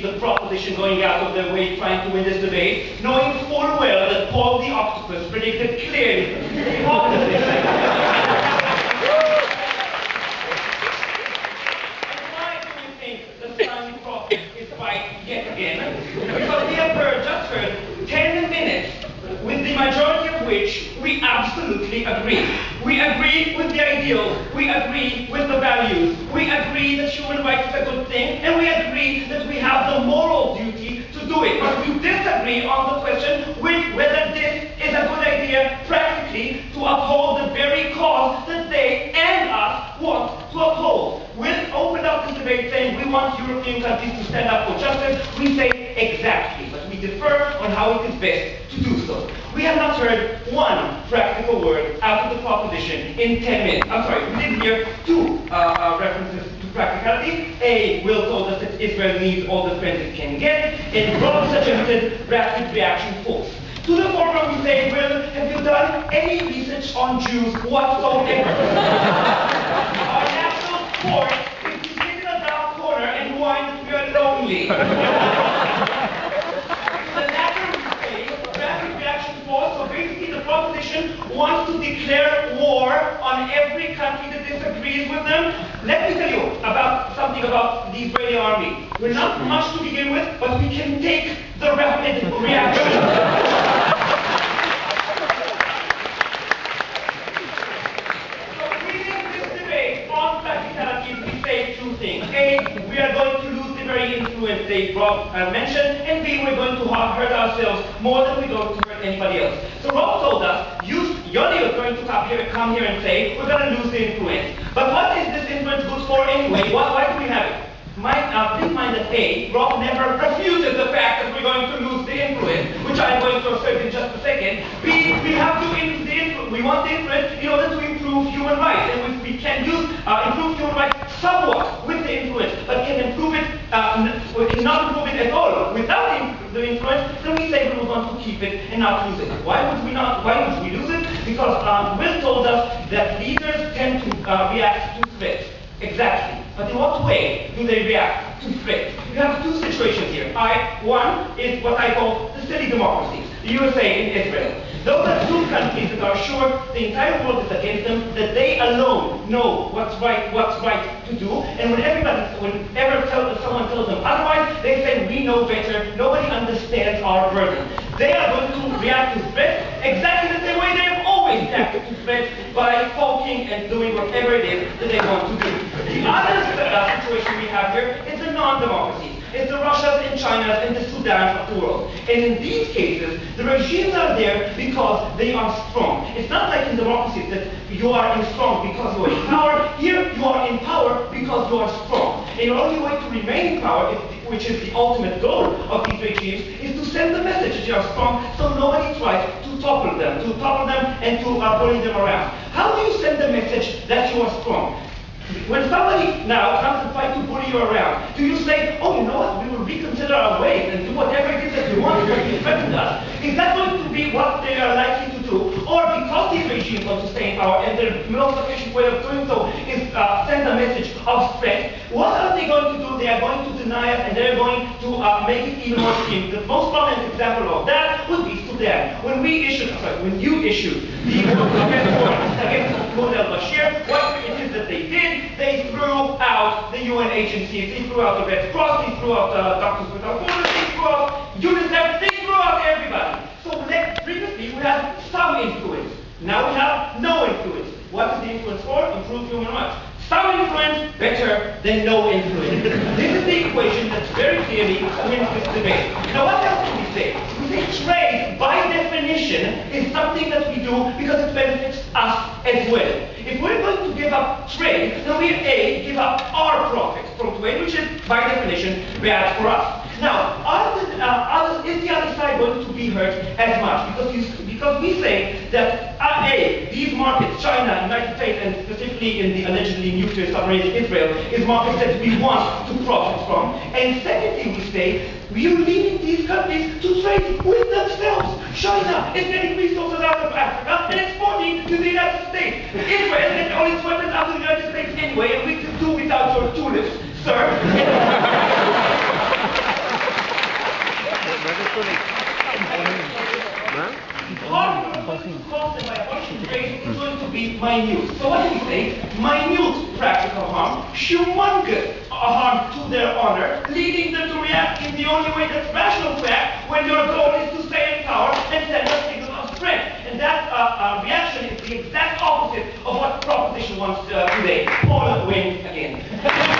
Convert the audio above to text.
the proposition going out of their way trying to win this debate, knowing full well that Paul the Octopus predicted clearly the opposite. And why do we think the sounding prophet is right yet again? Because we have just heard 10 minutes with the majority of which we absolutely agree. We agree with the ideals, we agree with the values, we agree that human rights is a good thing, and we agree that we have the moral duty to do it. But we disagree on the question whether this is a good idea practically to uphold the very cause that they and us want to uphold. We'll open up this debate saying we want European countries to stand up for justice. We say exactly, but we differ on how it is best to do so. We have not heard one practical word out of the proposition in 10 minutes. I'm sorry, we did hear two references to practicality. A, Will told us that Israel needs all the friends it can get, and Rob suggested rapid reaction force. To the former we say, Will, have you done any research on Jews whatsoever? Our national sport is to sit in a dark corner and whine that we are lonely. So basically the proposition wants to declare war on every country that disagrees with them. Let me tell you about something about the Israeli army. We're not much to begin with, but we can take the rapid reaction. So within this debate on practicalities, we say two things. A, we are going to lose the very influence that Rob mentioned, and B, we're going to hurt ourselves more than we're going to hurt anybody else. So Rob told us, Yoni is going to come here and say, we're going to lose the influence. But what is this influence good for anyway? Why do we have it? Please mind that A, Rob never refuses the fact that we're going to lose the influence, which I'm going to assert in just a second. B, we want the influence in order to improve human rights, and we can improve human rights somewhat with the influence, but can improve it, not improve it at all without the influence. Then we say we want to keep it and not lose it. Why would we lose it? Because Will told us that leaders tend to react to threats. Exactly. But in what way do they react to threats? You have two situations here. One is what I call the silly democracies, the USA and Israel. Those are two countries that are sure the entire world is against them, that they alone know what's right to do, and whenever someone tells them otherwise, they say, we know better, nobody understands our burden. They are going to react to threats exactly the same way they have always reacted to threats, by poking and doing whatever it is that they want to do. The other situation we have here is the non-democracies. It's the Russias and Chinas and the Sudans of the world. And in these cases, the regimes are there because they are strong. It's not like in democracies that you are strong because you are in power. Here, you are in power because you are strong. And your only way to remain in power, which is the ultimate goal of these regimes, is to send the message that you are strong, so nobody tries to topple them and to bully them around. How do you send the message that you are strong? When somebody now comes and tries to bully you around, do you say, oh, you know what, we will reconsider our ways and do whatever it is that we want because you threatened us? Is that going to be what they are likely to do? Or because these regimes want to stay in power and the most efficient way of doing so is send a message of strength, what are they going to do? They are going to deny us and they're going to make it even more extreme. The most prominent example of that would be Sudan. When you issued the arrest warrant against Mahmoud al-Bashir, what it is that they did, they threw out the UN agencies, they threw out the Red Cross, they threw out Doctors Without Borders, they threw out UNICEF, they threw out everybody. So previously we had some influence. Now we have no influence. What is the influence for? Improve human rights. Some influence, better than no influence. This is the equation that's very clearly wins this debate. Now what else do we say? We say trade, by definition, is something that we do because it benefits us as well. If we're going to give up trade, then we give up our profits from trade, which is, by definition, bad for us. Now, is the other side going to be hurt as much? Because we say that these markets, China, United States, and specifically in the allegedly nuclear submarine Israel, is markets that we want to profit from. And secondly, we say, we're leaving these countries to trade with themselves. China is getting resources out of Africa and exporting to the United States. Israel gets all its weapons out of the United States anyway, and we can do without your tulips, sir. Harm caused by abolishing trade is going to be minute. So what do we say? Minute practical harm, humongous harm to their honor, leading them to react in the only way that's rational to act when your goal is to stay in power and send a signal of strength. And that reaction is the exact opposite of what Proposition wants today. Poland wins again.